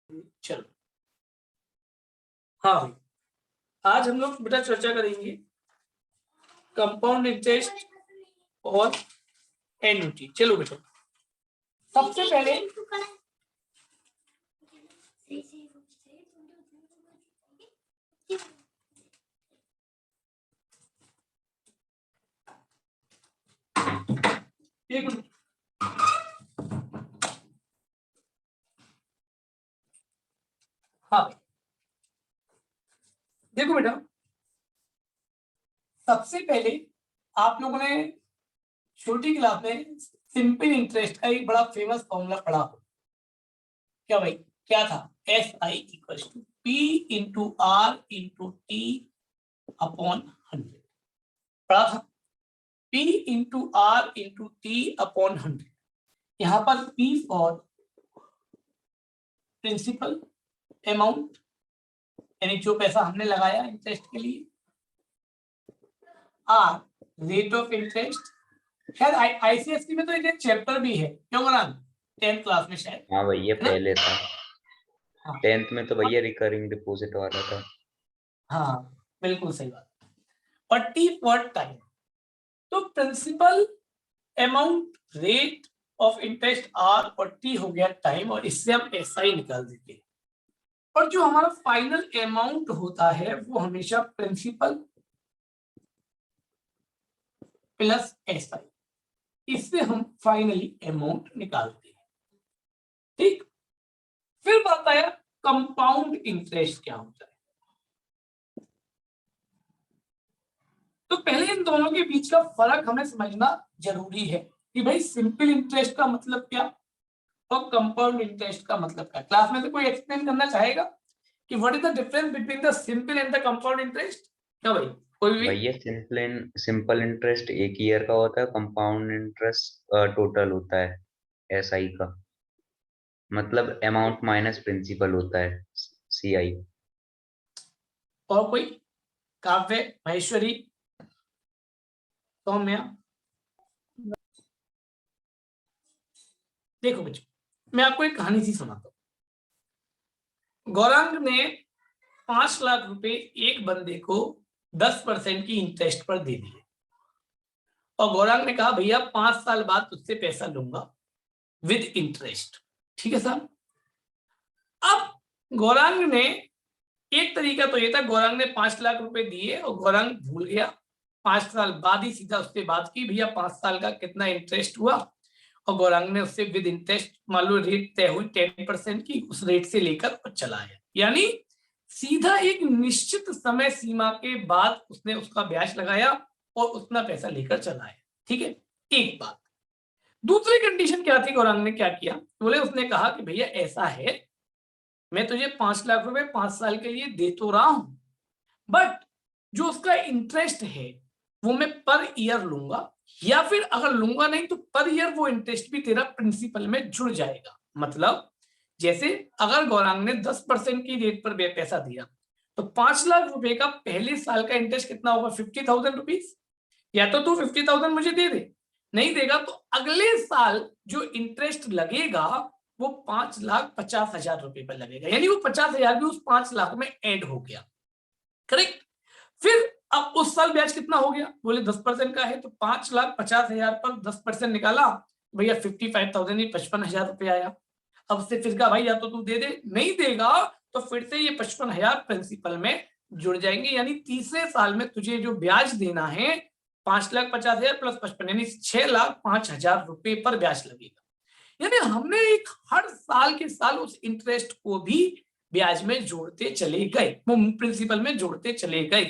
चलो हाँ भाई, आज हम लोग बेटा चर्चा करेंगे कंपाउंड इंटरेस्ट और एन्युटी। चलो बेटा, सबसे पहले एक मिनट, हाँ भाई देखो बेटा, सबसे पहले आप लोगों ने छोटी क्लास में सिंपल इंटरेस्ट का एक बड़ा फेमस फॉर्मूला पढ़ा हो क्या भाई? क्या था? S I equal to P into R into T upon 100 पढ़ा था। P into R into T upon 100। यहाँ पर P फॉर प्रिंसिपल अमाउंट यानी जो पैसा हमने लगाया इंटरेस्ट के लिए, आर रेट ऑफ इंटरेस्ट। शायद आईसीएसई में तो एक चैप्टर भी है, क्यों मनान? 10th क्लास में शायद। हाँ भैया पहले था। हाँ 10th में तो भैया रिकरिंग डिपॉजिट वाला था। हाँ बिल्कुल सही बात। और टी फॉर टाइम, तो principal amount rate of interest R और टी हो गया टाइम, और इससे हम एसआई निकाल देते हैं। और जो हमारा फाइनल अमाउंट होता है वो हमेशा प्रिंसिपल प्लस एसआई, इससे हम फाइनली अमाउंट निकालते हैं। ठीक, फिर बात आया कंपाउंड इंटरेस्ट क्या होता है। तो पहले इन दोनों के बीच का फर्क हमें समझना जरूरी है कि भाई सिंपल इंटरेस्ट का मतलब क्या और कंपाउंड इंटरेस्ट का मतलब क्या। क्लास में से कोई एक्सप्लेन करना चाहेगा कि what is the difference between the simple and the compound interest? क्या भाई, कोई भी? भैया सिंपल इंटरेस्ट 1 ईयर का होता है, कंपाउंड इंटरेस्ट टोटल होता है एसआई का, मतलब अमाउंट माइनस प्रिंसिपल होता है सीआई। और कोई? काव्य, महेश्वरी, सौम्या? देखो बच्चों, मैं आपको एक कहानी सी सुनाता हूँ। गौरांग ने 5 लाख रुपए एक बंदे को 10% की इंटरेस्ट पर दे दिए, और गौरांग ने कहा भैया 5 साल बाद तुझसे पैसा लूंगा विद इंटरेस्ट। ठीक है साहब। अब गौरांग ने, एक तरीका तो ये था, गौरांग ने 5 लाख रुपए दिए और गौरांग भूल गया। 5 साल बाद ही सीधा उससे बात की, भैया 5 साल का कितना इंटरेस्ट हुआ, और गौरांग ने उससे विद इंटरेस्ट, मान लो रेट तय हुई 10% की, उस रेट से लेकर और चला आया। यानी सीधा एक निश्चित समय सीमा के बाद उसने उसका ब्याज लगाया और उतना पैसा लेकर चला आया। ठीक है, एक बात। दूसरी कंडीशन क्या थी? गौरांग ने क्या किया, बोले उसने कहा कि भैया ऐसा है, मैं तुझे 5 लाख रुपए 5 साल के लिए दे तो रहा हूं, बट जो उसका इंटरेस्ट है वो मैं पर ईयर लूंगा, या फिर अगर लूंगा नहीं तो पर ईयर वो इंटरेस्ट भी तेरा प्रिंसिपल में जुड़ जाएगा। मतलब जैसे अगर गौरांग ने 10% की रेट पर पैसा दिया तो 5 लाख रुपए का पहले साल का इंटरेस्ट कितना होगा? 50,000 रुपीज। या तो तू 50,000 मुझे दे दे, नहीं देगा तो अगले साल जो इंटरेस्ट लगेगा वो 5,50,000 रुपए पर लगेगा, यानी वो 50,000 भी उस 5 लाख में ऐड हो गया। करेक्ट। फिर अब उस साल ब्याज कितना हो गया? बोले 10% का है, तो 5,50,000 पर 10% निकाला, भैया 55,000 ही 55,000 रुपए आया। अब से फिर कहा भाई या तो तू दे दे, नहीं देगा तो फिर से ये 55,000 प्रिंसिपल में जुड़ जाएंगे, यानी तीसरे साल में तुझे जो ब्याज देना है 5,50,000 प्लस 55 यानी 6,05,000 रुपए पर ब्याज लगेगा। यानी हमने एक हर साल के साल उस इंटरेस्ट को भी ब्याज में जोड़ते चले गए, वो प्रिंसिपल में जोड़ते चले गए,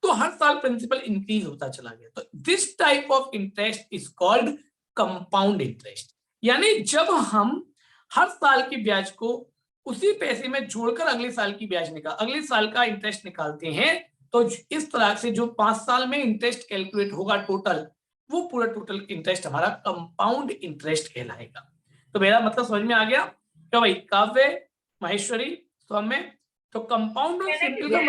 तो हर साल प्रिंसिपल इंक्रीज होता चला गया। तो this type of interest is called compound interest. यानी जब हम हर साल की ब्याज को उसी पैसे में जोड़कर अगले साल की ब्याज अगले साल का इंटरेस्ट निकालते हैं, तो इस तरह से जो 5 साल में इंटरेस्ट कैलकुलेट होगा टोटल, वो पूरा टोटल इंटरेस्ट हमारा कंपाउंड इंटरेस्ट कहलाएगा। तो मेरा मतलब समझ में आ गया क्या भाई? काव्य, महेश्वरी, सौम्य, तो कंपाउंड और सिंपल का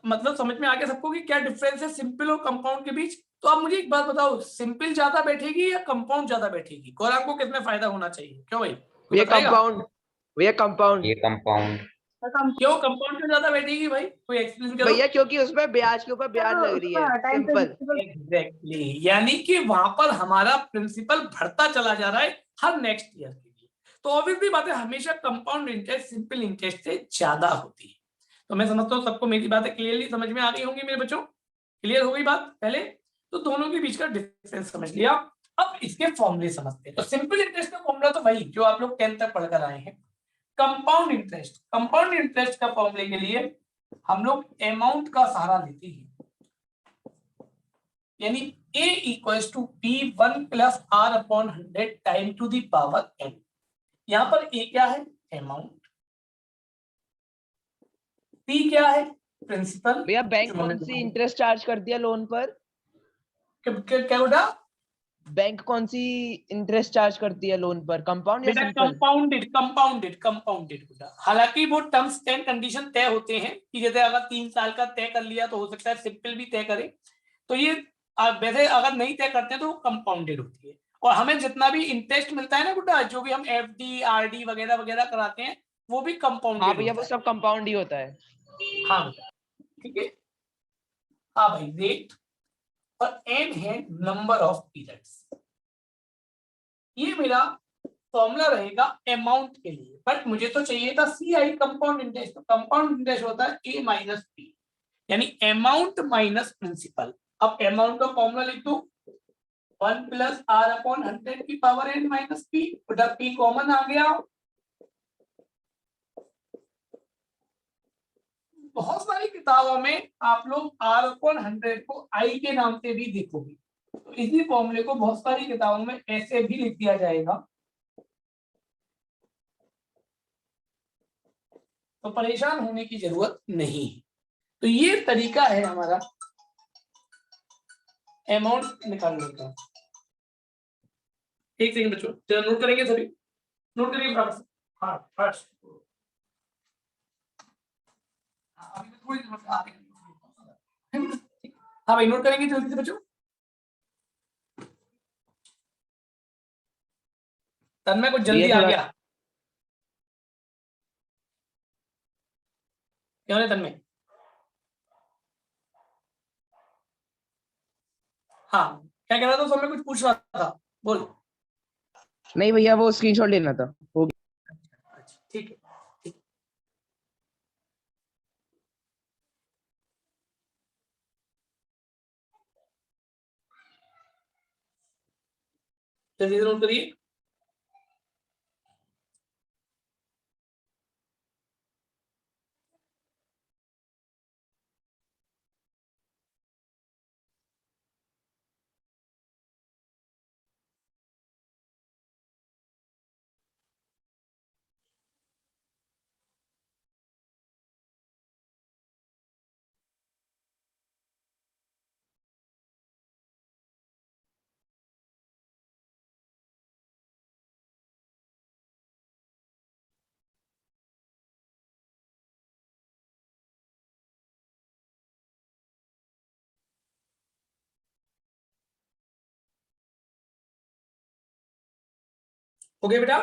मतलब समझ में आ गया सबको कि क्या डिफरेंस है सिंपल और कंपाउंड के बीच? तो आप मुझे एक बात बताओ, सिंपल ज्यादा बैठेगी या कंपाउंड ज्यादा बैठेगी? गौरांग को किसमें फायदा होना चाहिए? क्यों भाई, ये कंपाउंड भैया कंपाउंड। ये कंपाउंड। क्यों कंपाउंड क्यों ज्यादा बैठेगी भाई, कोई एक्सप्लेन करो। भैया क्योंकि उसमें ब्याज के ऊपर ब्याज लग रही है, सिंपल। एग्जैक्टली, यानी कि वहां पर हमारा प्रिंसिपल बढ़ता चला जा रहा है हर नेक्स्ट ईयर के लिए। तो ऑब्वियसली बात है, हमेशा कंपाउंड इंटरेस्ट सिंपल इंटरेस्ट से ज्यादा होती है। तो मैं समझता हूँ सबको मेरी बातें क्लियरली समझ में आ गई होंगी मेरे बच्चों। क्लियर हो गई बात पहले? तो दोनों के बीच का डिफरेंस समझ लिया। अब इसके फॉर्मूले समझते हैं। तो सिंपल इंटरेस्ट का फॉर्मूला तो वही जो आप लोग 10th तक पढ़कर आए हैं। कंपाउंड इंटरेस्ट, कंपाउंड इंटरेस्ट का फॉर्मूले के लिए हम लोग अमाउंट का सहारा लेते हैं, यानी a equals to p1 plus r upon 100 time to the power n। यहां पर a क्या है? अमाउंट। p क्या है? प्रिंसिपल। भैया बैंक कौन सी इंटरेस्ट चार्ज करती है लोन पर? क्या बोला? बैंक कौन सी इंटरेस्ट चार्ज करती है लोन पर, कंपाउंड या बेटा सिंपल? कंपाउंडेड, कंपाउंडेड, कंपाउंडेड बेटा। हालांकि वो टर्म्स एंड कंडीशन तय होते हैं कि जैसे अगर 3 साल का तय कर लिया तो हो सकता है सिंपल भी तय करे। तो ये वैसे अगर नहीं तय करते हैं तो वो कंपाउंडेड होती है। और हमें जितना भी इंटरेस्ट मिलता है ना बेटा, जो भी हम एफडी आरडी वगैरह वगैरह कराते हैं, वो भी हाँ कंपाउंडेड भैया, होता वो है। सब कंपाउंड ही होता है। हाँ बेटा, ठीक है। हाँ भाई, रेट और एन है नंबर ऑफ पीरियड्स। ये मेरा फॉर्मूला रहेगा अमाउंट के लिए, बट मुझे तो चाहिए था सी आई कंपाउंड इंटरेस्ट। तो कंपाउंड इंटरेस्ट होता है ए माइनस पी, यानी अमाउंट माइनस प्रिंसिपल। अब अमाउंट का फॉर्मूला लिख दो, 1 प्लस आर अपॉन 100 की पावर एन माइनस पी। बेटा पी कॉमन आ गया। बहुत सारी किताबों में आप लोग आर अपॉन 100 को आई के नाम से भी देखोगे, तो इसी फॉर्मूले को बहुत सारी किताबों में ऐसे भी लिख दिया जाएगा। तो परेशान होने की जरूरत नहीं है। तो ये तरीका है हमारा अमाउंट निकालने का। एक सेकंड बच्चों, जरा नोट करेंगे सभी, नोट करिए फटाफट से। हाँ फर्स्ट, अभी तो थोड़ी देर आ रही है। हाँ भाई, नोट करेंगे जल्दी से बच्चों। तन्मय कुछ जल्दी भैया आ थोड़ा गया क्या है तन्मय? हाँ, क्या कह रहा था? समय कुछ पूछ रहा था, बोल। नहीं भैया, वो स्क्रीनशॉट लेना था, हो गया। अच्छा ठीक है, ठीक। जल्दी से नोट करिए। हो गया बेटा?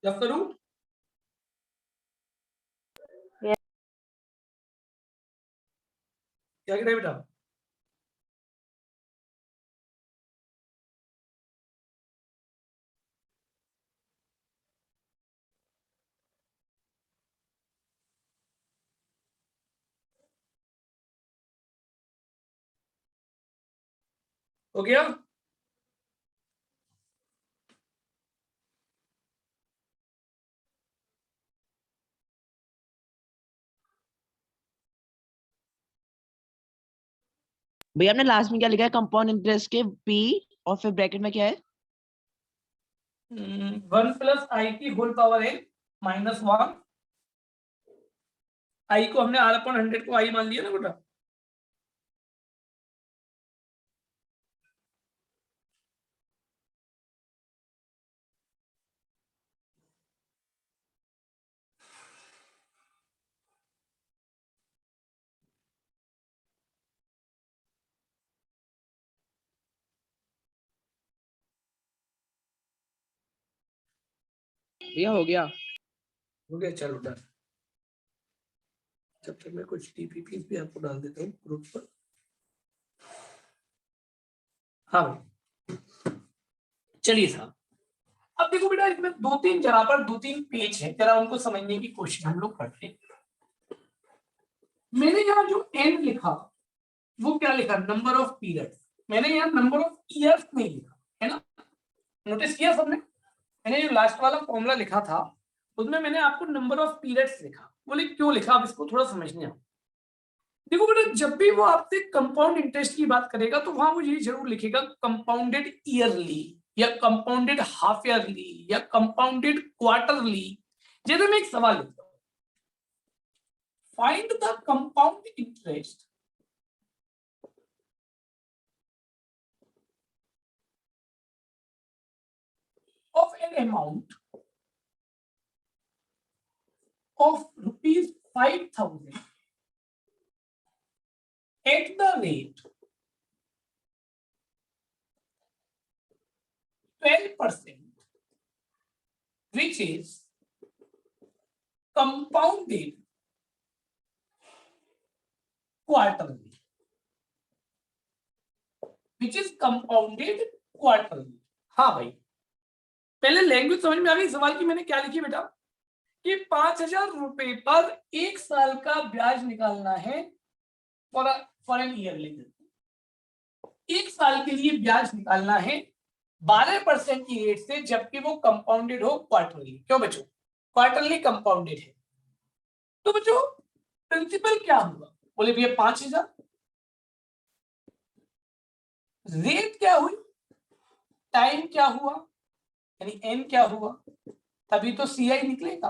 रफ करूं? क्या कह रहे हैं बेटा? हो गया? भैया आपने लास्ट में क्या लिखा है, कंपाउंड इंटरेस्ट के पी, और फिर ब्रैकेट में क्या है? 1 प्लस आई की होल पावर एन माइनस 1। आई को हमने आर अपॉन 100 को आई मान लिया ना बेटा। भैया हो गया। हो गया, चलो डन। जब तक मैं कुछ टीपीपी भी आपको डाल देता हूँ ग्रुप पर। हाँ भाई, चलिए साहब, अब देखो बेटा, इसमें 2-3 जगह पर 2-3 पेज है, जरा उनको समझने की कोशिश हम लोग करते हैं। मैंने यहाँ जो एन लिखा वो क्या लिखा, नंबर ऑफ पीरियड्स। मैंने यहाँ नंबर ऑफ ईयर्स नहीं लिखा है ना, नोटिस किया सबने। मैंने जो लास्ट वाला फॉर्मूला लिखा था उसमें मैंने आपको नंबर ऑफ पीरियड्स लिखा। बोले क्यों लिखा, अब इसको थोड़ा समझने आओ। देखो बेटा, जब भी वो आपसे कंपाउंड इंटरेस्ट की बात करेगा तो वहां वो ये जरूर लिखेगा कंपाउंडेड ईयरली या कंपाउंडेड हाफ ईयरली या कंपाउंडेड क्वार्टरली। जैसे मैं एक सवाल लिखता हूं, find the compound interest of an amount of rupees 5,000 at the rate 12%, which is compounded quarterly. Which is compounded quarterly. हाँ भाई, पहले लैंग्वेज समझ में आ गई सवाल की। मैंने क्या लिखी बेटा कि 5,000 रुपए पर 1 साल का ब्याज निकालना है फॉर एन ईयरली। 1 साल के लिए ब्याज निकालना है 12% की रेट से, जबकि वो कंपाउंडेड हो क्वार्टरली। क्यों बच्चों, क्वार्टरली कंपाउंडेड है। तो बच्चों प्रिंसिपल क्या हुआ, बोले भैया 5,000, रेट क्या हुई, टाइम क्या हुआ, यानी एन क्या हुआ, तभी तो सीआई निकलेगा।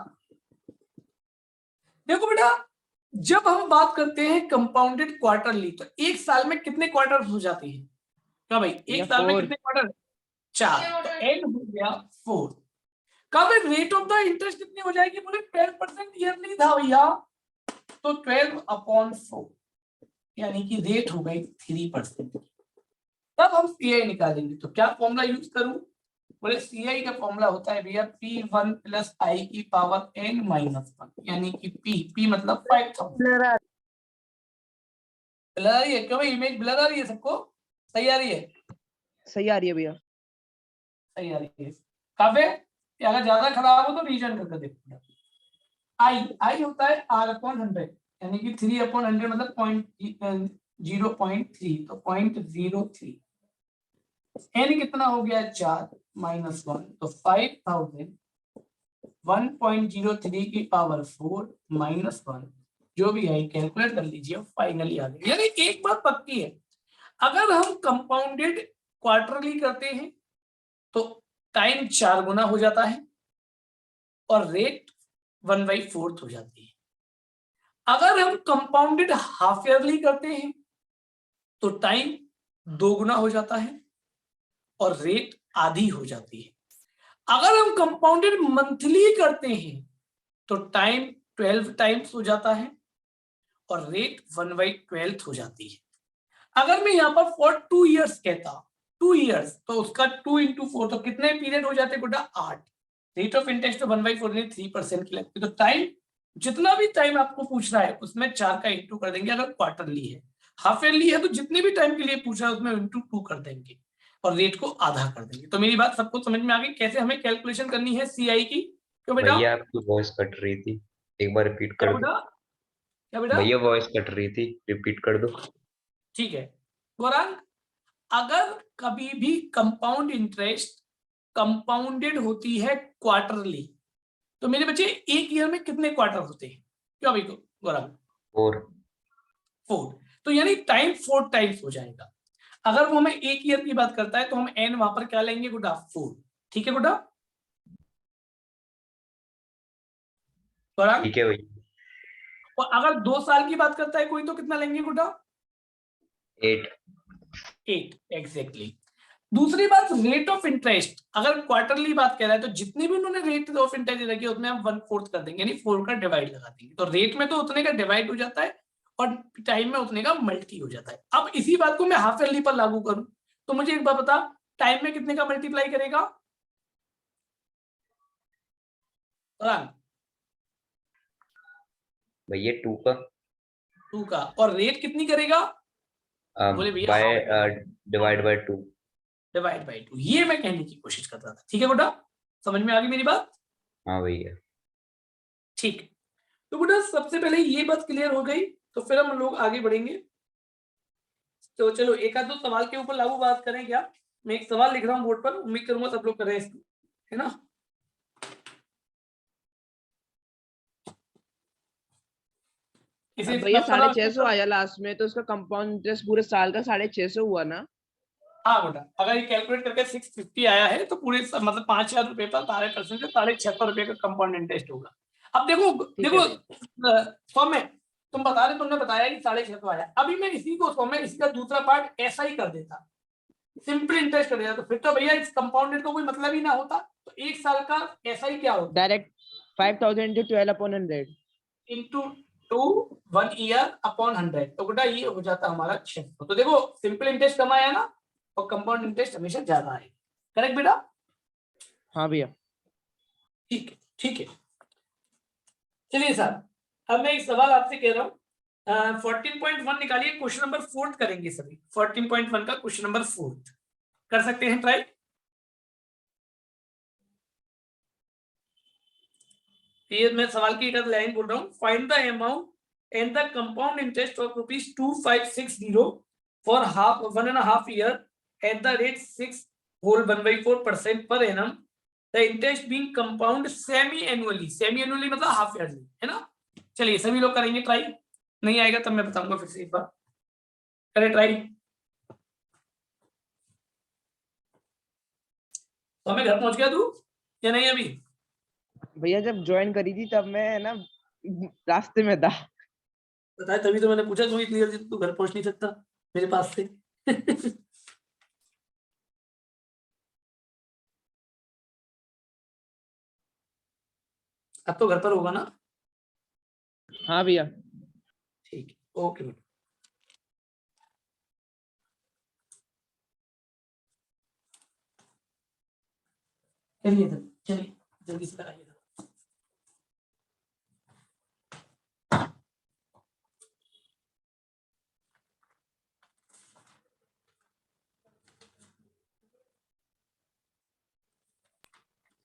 देखो बेटा, जब हम बात करते हैं कंपाउंडेड क्वार्टरली तो 1 साल में कितने क्वार्टर हो जाते हैं, क्या भाई, 1 साल में कितने क्वार्टर, 4, तो एन हो गया 4। कब रेट ऑफ द इंटरेस्ट कितनी हो जाएगी, बोले 12% ईयरली था भैया, तो 12/4 यानी कि रेट हो गई 3%। तब हम सीआई निकालेंगे, तो क्या फॉर्मूला यूज करूं, बोले सीआई का फॉर्मूला होता है भैया P1 + I की पावर n-1, यानी कि P मतलब 5,000। ब्लर आ रही है क्यों भाई, इमेज ब्लर आ रही है सबको, सही आ रही है, सही आ रही है भैया, सही आ रही है। कब है, अगर ज्यादा खराब हो तो रीजन करके देखो। आई होता है R/100, यानी कि 3/100 मतलब 0.3, तो 0.03। एन कितना हो गया, 4 - 1, तो 5,000 1.03 की पावर 4 - 1, जो भी है कैलकुलेट कर लीजिए, फाइनली आ गया। यानी एक बात पक्की है, अगर हम कंपाउंडेड क्वार्टरली करते हैं तो टाइम 4 गुना हो जाता है और रेट 1/4 हो जाती है। अगर हम कंपाउंडेड हाफ ईयरली करते हैं तो टाइम 2 गुना हो जाता है और रेट आधी हो जाती है। अगर हम कंपाउंडेड मंथली करते हैं तो टाइम 12 टाइम्स हो जाता है और रेट 1/12 हो जाती है। अगर मैं यहाँ पर फॉर 2 इयर्स कहता, 2 इयर्स, तो उसका 2 × 4 तो कितने पीरियड हो जाते बेटा, 8। रेट ऑफ इंटरेस्ट 1/4 3% की लगती है, तो टाइम जितना भी टाइम आपको पूछ रहा है उसमें 4 का इंटू कर देंगे। अगर क्वार्टरली है, हाफ ईयरली है तो जितने भी टाइम के लिए पूछ रहा है उसमें इंटू 2 कर देंगे और रेट को आधा कर देंगे। तो मेरी बात सबको समझ में आ गई कैसे हमें कैलकुलेशन करनी है सीआई की। क्यों बेटा, भैया आपकी वॉइस कट रही थी, एक बार रिपीट क्या कर दो। बेटा, क्या बेटा, भैया वॉइस कट रही थी, रिपीट कर दो। ठीक है गौरांग। अगर कभी भी कंपाउंड इंटरेस्ट कंपाउंडेड होती है क्वार्टरली तो मेरे बच्चे एक ईयर में कितने क्वार्टर होते हैं, क्यों अभी गौरांग, 4। 4, तो यानी टाइम 4 टाइम्स हो जाएगा। अगर वो हमें एक ईयर की बात करता है तो हम एन वहां पर क्या लेंगे गुड्डा, 4। ठीक है गुड्डा, गौरांग। ठीक है भैया। और अगर 2 साल की बात करता है कोई तो कितना लेंगे गुड्डा, 8। 8 एग्जैक्टली। दूसरी बात, रेट ऑफ इंटरेस्ट अगर क्वार्टरली बात कर रहा है तो जितनी भी उन्होंने रेट ऑफ इंटरेस्ट रखी है उसमें हम 1/4 कर देंगे, यानी 4 का डिवाइड लगा देंगे। तो रेट में तो उतने का डिवाइड हो जाता है और टाइम में उतने का मल्टी हो जाता है। अब इसी बात को मैं हाफ ईयरली पर लागू करूं तो मुझे एक बात बता, टाइम में कितने का मल्टीप्लाई करेगा, भैया 2 का 2 का, और रेट कितनी करेगा? बोले भैया by divide by 2। Divide by 2, ये मैं कहने की कोशिश कर रहा था। ठीक है बेटा, समझ में आ गई मेरी बात? हाँ भैया। ठीक है, तो बेटा सबसे पहले ये बात क्लियर हो गई, तो फिर हम लोग आगे बढ़ेंगे। तो चलो एक आध दो सवाल के ऊपर लागू बात करें क्या? मैं एक सवाल लिख रहा हूँ बोर्ड पर, उम्मीद करूंगा सब लोग कर रहे हैं इसको, है ना? इसी भैया सवाल 650 आया लास्ट में, तो उसका कंपाउंड इंटरेस्ट पूरे साल का 650 हुआ ना? हाँ बेटा, अगर ये कैलकुलेट करके 650 आया है तो पूरे मतलब 5,000 रुपए पर 12% से 650 रुपए का कंपाउंड इंटरेस्ट होगा। अब देखो ठीक है देखो सौम्य, तुम बता रहे, तुमने बताया कि 650 आया, अभी मैं इसी को सौम्य इसका दूसरा पार्ट ऐसा ही कर देता, सिंपल इंटरेस्ट कर देता, तो फिर तो भैया इस कंपाउंडेड का कोई मतलब ही ना होता। तो एक साल का ऐसा ही क्या होता, direct 5000 into 12 upon 100 into 2 1 year upon 100, तो बेटा ये हो जाता हमारा 600। तो देखो सिंपल इंटरेस्ट कम आया ना, और कंपाउंड इंटरेस्ट हमेशा ज्यादा आएगा। करेक्ट बेटा? हाँ भैया। ठीक है, ठीक है। चलिए सर, अब मैं एक सवाल आपसे कह रहा हूँ, 14.1 निकालिए, क्वेश्चन नंबर 4 करेंगे सभी। 14.1 का क्वेश्चन नंबर 4 कर सकते हैं ट्राई? ये मैं सवाल की एक लाइन बोल रहा हूँ, find the amount and the compound interest of ₹2560 for half 1.5 year at the rate 6 whole 1/4% per annum, the interest being compound semi annually. Semi annually मतलब हाफ ईयरली, है ना? चलिए सभी लोग करेंगे ट्राई, नहीं आएगा तब मैं बताऊंगा फिर से एक बार, करें ट्राई। तो हमें घर पहुंच गया तू या नहीं अभी? भैया जब ज्वाइन करी थी तब मैं ना रास्ते में था। बताया तभी तो मैंने पूछा, तू इतनी जल्दी तू घर पहुंच नहीं सकता मेरे पास से। अब तो घर पर होगा ना? हाँ भैया। ठीक है, ओके बेटा। चलिए सर, चलिए जल्दी से कराइए।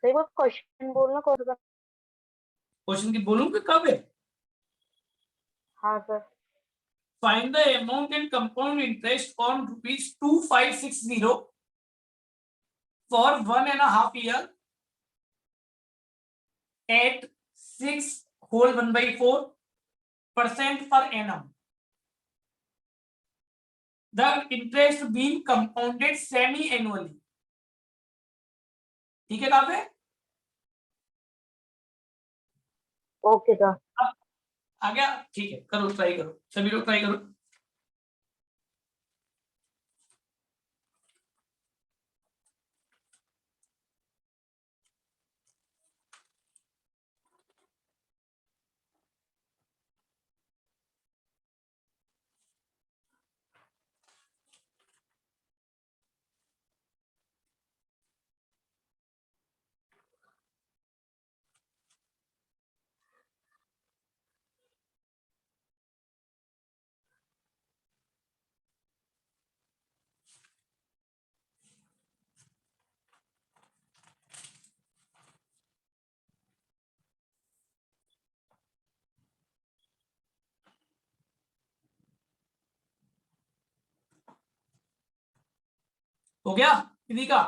एक बार क्वेश्चन बोलना कौन सा? क्वेश्चन की बोलूं कि कब है? हाँ sir. Find the amount and compound interest on ₹2560 for 1.5 year at 6 whole 1/4% per annum, the interest being compounded semi annually। ठीक है कहाँ पे? Okay sir. अब आ गया? ठीक है, करो ट्राई करो, सभी लोग ट्राई करो। हो गया किसी का?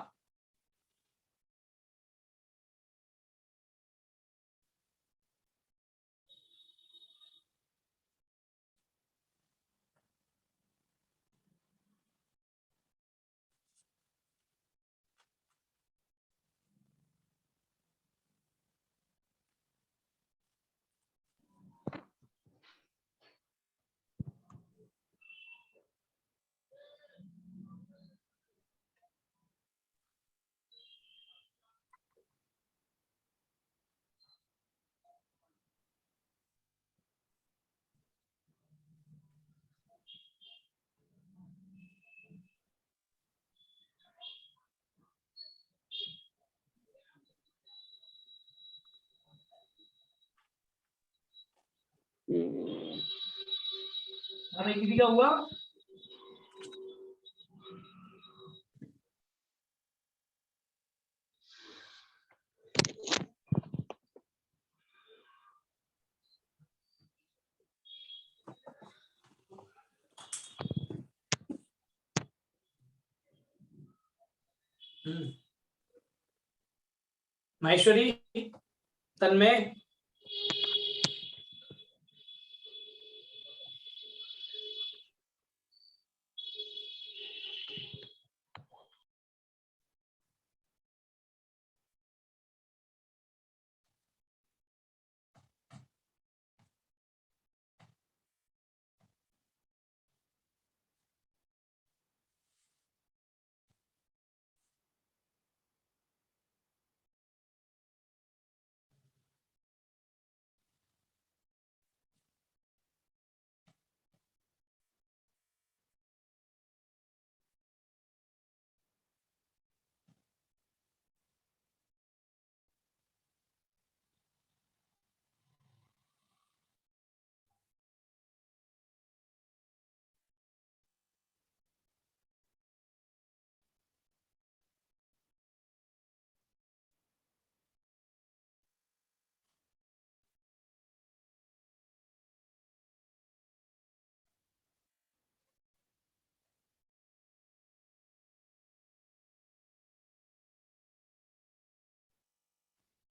हमें किसी का हुआ महेश्वरी, तन्मय,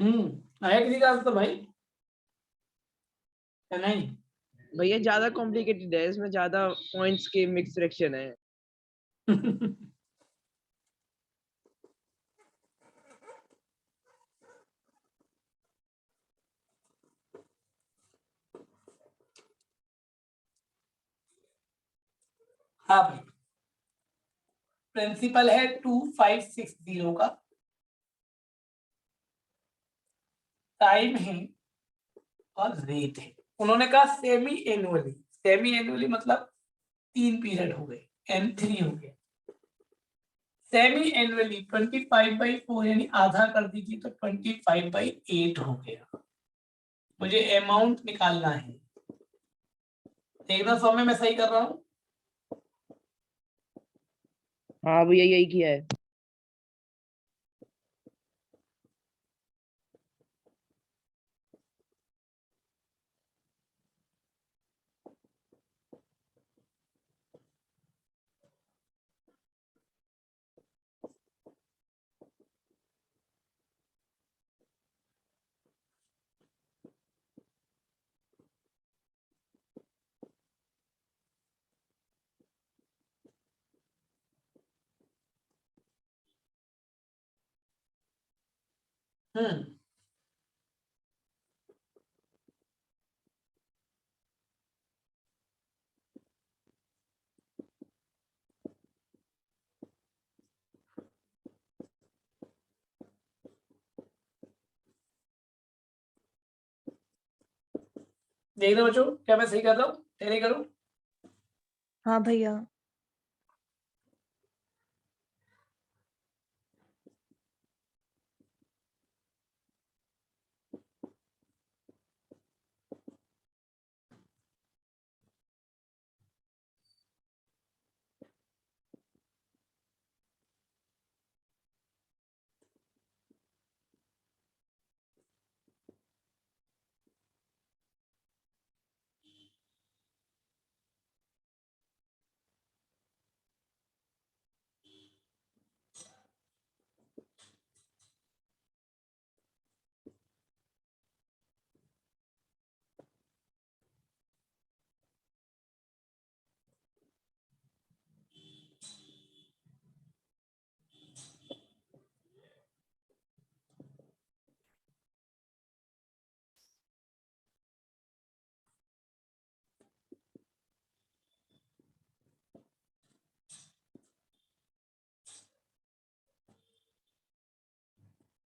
आया किसी का आंसर भाई या नहीं? भैया ज्यादा कॉम्प्लिकेटेड है, इसमें ज्यादा पॉइंट्स के मिक्स फ्रैक्शन है। हाँ भाई, प्रिंसिपल है 2560 का, टाइम है और रेट है। उन्होंने कहा सेमी एनुअली, सेमी एनुअली मतलब 3 पीरियड हो गए, N3 हो गया। सेमी एनुअली 25/4 यानी आधा कर दीजिए तो 25/8 हो गया। मुझे अमाउंट निकालना है, देखना सौम्य मैं सही कर रहा हूँ? हाँ भैया यही किया है। हम्म, देखना बच्चों क्या मैं सही कर रहा हूँ, नहीं करूँ? हाँ भैया।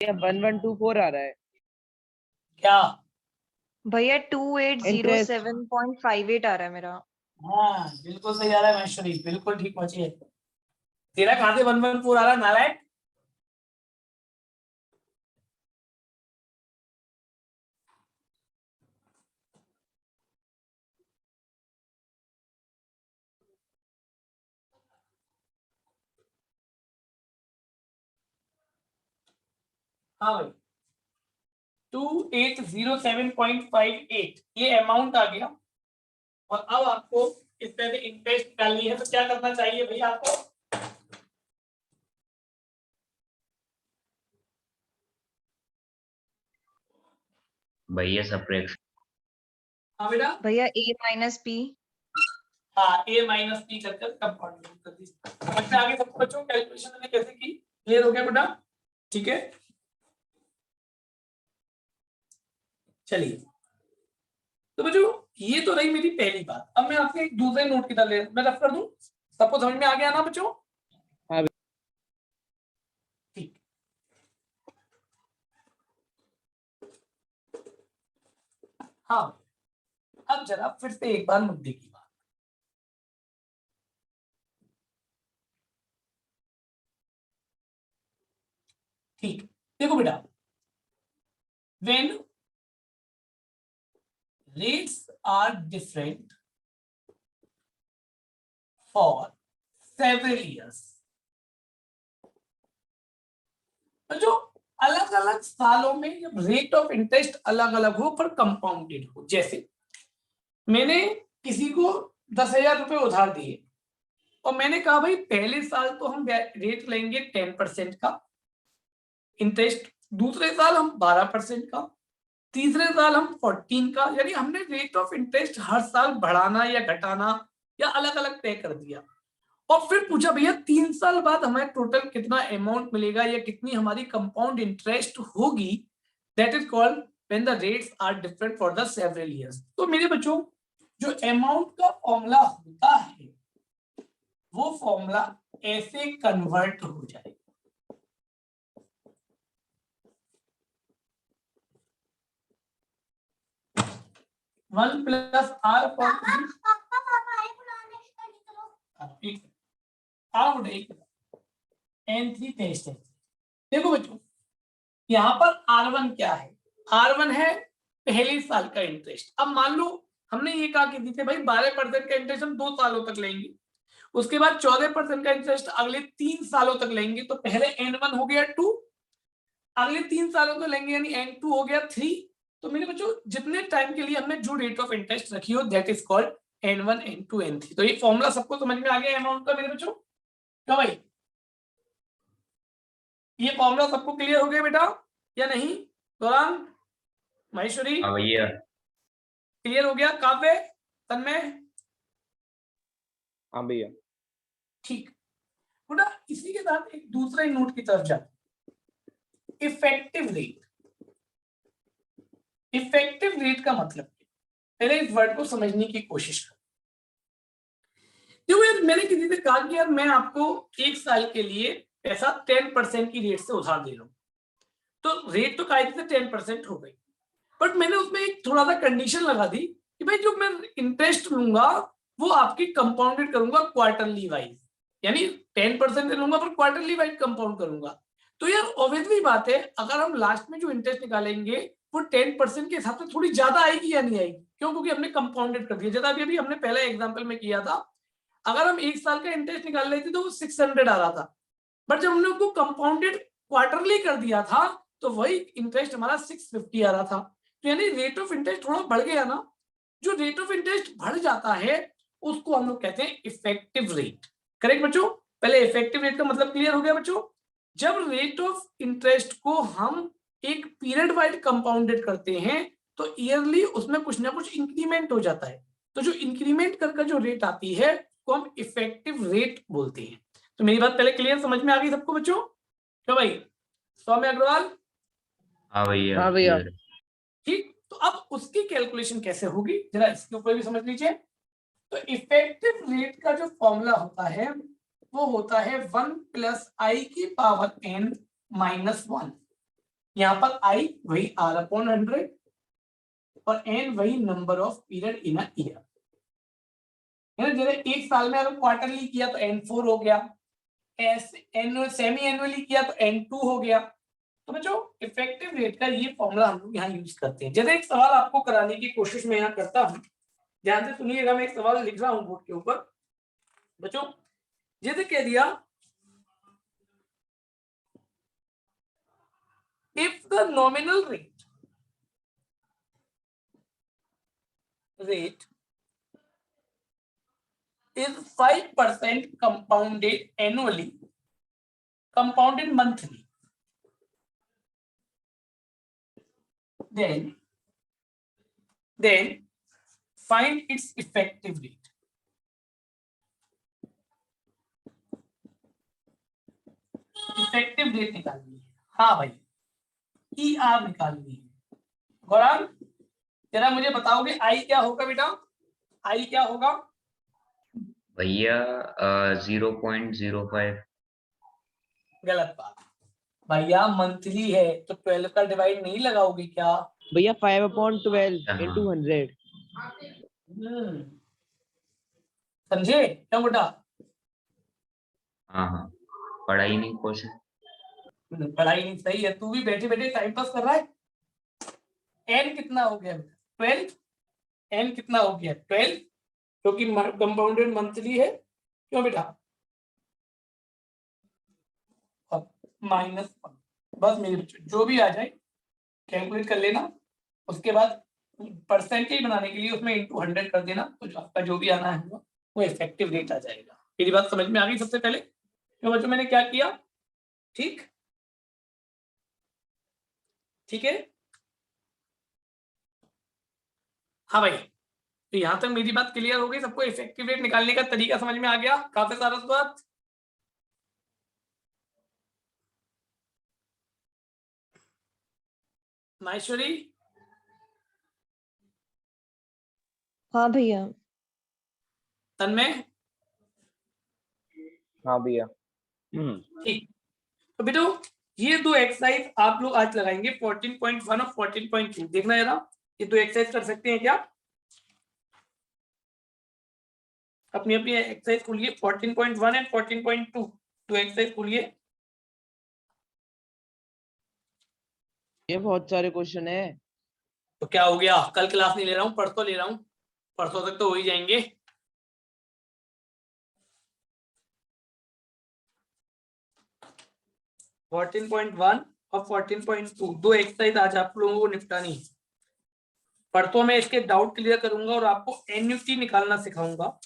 भैया 1124 आ रहा है क्या? भैया इंटरेस्ट। 2807.58 आ रहा है मेरा। हाँ बिल्कुल सही आ रहा है महेश्वरी, बिल्कुल ठीक पहुंची है। तेरा कहाँ से 114 आ रहा है नारायण? हाँ भाई 2807.58 ये अमाउंट आ गया। और अब आपको इस पे से इंटरेस्ट निकालनी है तो क्या करना चाहिए भैया आपको? भैया सब्ट्रैक्शन। हाँ बेटा, भैया a माइनस p। हाँ a माइनस पी कर कंपाउंड कर दी। समझ में आगे सबको बच्चों? कैलकुलेशन मैंने कैसे की, क्लियर हो गया बेटा? ठीक है, चलिए। तो बच्चों ये तो रही मेरी पहली बात। अब मैं आपसे एक दूसरे नोट की तरफ मैं रफ कर दूं। सबको समझ में आ गया ना बच्चों? हाँ। ठीक। हाँ, अब जरा फिर से एक बार मुद्दे की बात। ठीक, देखो बेटा, when rates are different for several years, तो जो अलग अलग सालों में जब रेट ऑफ इंटरेस्ट अलग अलग हो पर कंपाउंडेड हो, जैसे मैंने किसी को 10,000 रुपए उधार दिए और मैंने कहा भाई पहले साल तो हम रेट लेंगे 10% का इंटरेस्ट, दूसरे साल हम 12% का, तीसरे साल हम 14 का, यानी हमने रेट ऑफ इंटरेस्ट हर साल बढ़ाना या घटाना या अलग अलग तय कर दिया। और फिर पूछा भैया 3 साल बाद हमें टोटल कितना अमाउंट मिलेगा या कितनी हमारी कंपाउंड इंटरेस्ट होगी, that is called when the rates are different for the several years. तो मेरे बच्चों जो अमाउंट का फॉर्मूला होता है वो फॉर्मूला ऐसे कन्वर्ट हो जाएगा। One plus are N3 test है। देखो बच्चों यहाँ पर R1 क्या है? R1 है पहले साल का इंटरेस्ट। अब मान लो हमने ये कहा कि थे भाई 12% का इंटरेस्ट हम 2 सालों तक लेंगे, उसके बाद 14% का इंटरेस्ट अगले 3 सालों तक लेंगे, तो पहले N1 हो गया 2, अगले 3 सालों तक लेंगे यानी N2 हो गया 3। तो मेरे बच्चों जितने टाइम के लिए हमने जो रेट ऑफ इंटरेस्ट रखी हो that is called N1 N2 N3। तो ये फॉर्मूला सबको समझ में आ गया अमाउंट का मेरे बच्चों? क्या भाई ये फॉर्मूला सबको क्लियर हो गया बेटा या नहीं? गौरांग, महेश्वरी, हाँ भैया। क्लियर हो गया? काव्य, तन्मय? हाँ भैया। ठीक बेटा, इसी के साथ एक दूसरे नोट की तरफ जाते, इफेक्टिव रेट। इफेक्टिव रेट का मतलब पहले इस वर्ड को समझने की कोशिश कर। देखो यार मैंने किसी से कहा कि यार मैं आपको 1 साल के लिए पैसा 10% की रेट से उधार दे रहा हूं, तो रेट तो कायदे से 10% हो गई, बट मैंने उसमें एक थोड़ा सा कंडीशन लगा दी कि भाई जो मैं इंटरेस्ट लूंगा वो आपकी कंपाउंडेड करूंगा क्वार्टरली वाइज, यानी 10% लूंगा पर क्वार्टरली वाइज कंपाउंड करूंगा। तो यार ऑब्वियसली बात है अगर हम लास्ट में जो इंटरेस्ट निकालेंगे वो 10% के हिसाब से थोड़ी ज्यादा आएगी या नहीं आएगी? क्यों? क्योंकि हमने कंपाउंडेड कर दिया। जैसा अभी हमने पहले एग्जाम्पल में किया था, अगर हम 1 साल का इंटरेस्ट निकाल रहे थे तो वो 600 आ रहा था, बट जब हमने उसको कंपाउंडेड क्वार्टरली कर दिया था तो वही इंटरेस्ट हमारा 650 आ रहा था। तो यानी रेट ऑफ इंटरेस्ट थोड़ा बढ़ गया ना। जो रेट ऑफ इंटरेस्ट बढ़ जाता है उसको हम लोग कहते हैं इफेक्टिव रेट। करेक्ट बच्चों? पहले इफेक्टिव रेट का मतलब क्लियर हो गया बच्चों? जब रेट ऑफ इंटरेस्ट को हम एक पीरियड वाइज कंपाउंडेड करते हैं तो ईयरली उसमें कुछ ना कुछ इंक्रीमेंट हो जाता है, तो जो इंक्रीमेंट कर जो रेट आती है वो हम इफेक्टिव रेट बोलते हैं। तो मेरी बात पहले क्लियर समझ में आ गई सबको बच्चों? क्यों भाई? सौम्य अग्रवाल? हाँ भैया। हाँ भैया। clear है। ठीक, तो अब उसकी कैलकुलेशन कैसे होगी जरा इसके ऊपर भी समझ लीजिए। तो इफेक्टिव रेट का जो फॉर्मूला होता है वो होता है 1 प्लस आई की पावर n माइनस 1। यहाँ पर i वही R/100 और n वही number of period in a year. जैसे 1 साल में अगर क्वार्टरली किया तो n4 हो गया, सेमी एनुअली किया तो n2 हो गया। तो बच्चों इफेक्टिव रेट का ये फॉर्मूला हम लोग यहाँ यूज करते हैं। जैसे एक सवाल आपको कराने की कोशिश मैं यहाँ करता हूँ, ध्यान से सुनिएगा, मैं एक सवाल लिख रहा हूँ बोर्ड के ऊपर। बच्चों जैसे कह दिया if the nominal rate is 5% compounded annually, compounded monthly, then find its effective rate. Effective rate निकालनी है। हाँ भाई, ER निकालनी है। गौरांग जरा मुझे बताओगे आई क्या होगा बेटा? आई क्या होगा? भैया 0.05। गलत बात भैया, मंथली है तो 12 का डिवाइड नहीं लगाओगे क्या? भैया 5/12 into 100। समझे क्या बेटा? हाँ, पढ़ाई नहीं क्वेश्चन। पढ़ाई नहीं सही है, तू भी बैठे बैठे टाइम पास कर रहा है। एन कितना हो गया? 12। एन कितना हो गया? 12, क्योंकि कंपाउंडेड मंथली है। क्यों बेटा? -1। बस मेरे बच्चों जो भी आ जाए कैलकुलेट कर लेना, उसके बाद परसेंटेज बनाने के लिए उसमें इंटू 100 कर देना, तो जो आपका जो भी आना है वो इफेक्टिव रेट आ जाएगा। मेरी बात समझ में आ गई? सबसे पहले क्यों बच्चों मैंने क्या किया? ठीक है। हाँ भाई, तो यहां तक मेरी बात क्लियर हो गई सबको? इफेक्टिव रेट निकालने का तरीका समझ में आ गया? काफी सारा बात। माहेश्वरी? हाँ भैया। तन्मय? हाँ भैया। ठीक। तो बेटो ये दो एक्सरसाइज आप लोग आज लगाएंगे 14.1 और 14.2। देखना जरा, ये दो एक्सरसाइज कर सकते हैं क्या? अपनी अपनी एक्सरसाइज खोलिए 14.1 एंड 14.2। दो एक्सरसाइज खोलिए। ये बहुत सारे क्वेश्चन है। तो क्या हो गया? कल क्लास नहीं ले रहा हूँ, परसों ले रहा हूँ। परसों तक तो हो ही जाएंगे। और 14.2 दो एक्सरसाइज आज आप लोगों को निपटानी है। परसों मैं इसके डाउट क्लियर करूंगा और आपको एन्युटी निकालना सिखाऊंगा।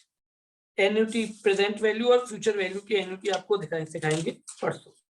एन्युटी प्रेजेंट वैल्यू और फ्यूचर वैल्यू की एन्युटी आपको सिखाएंगे परसों।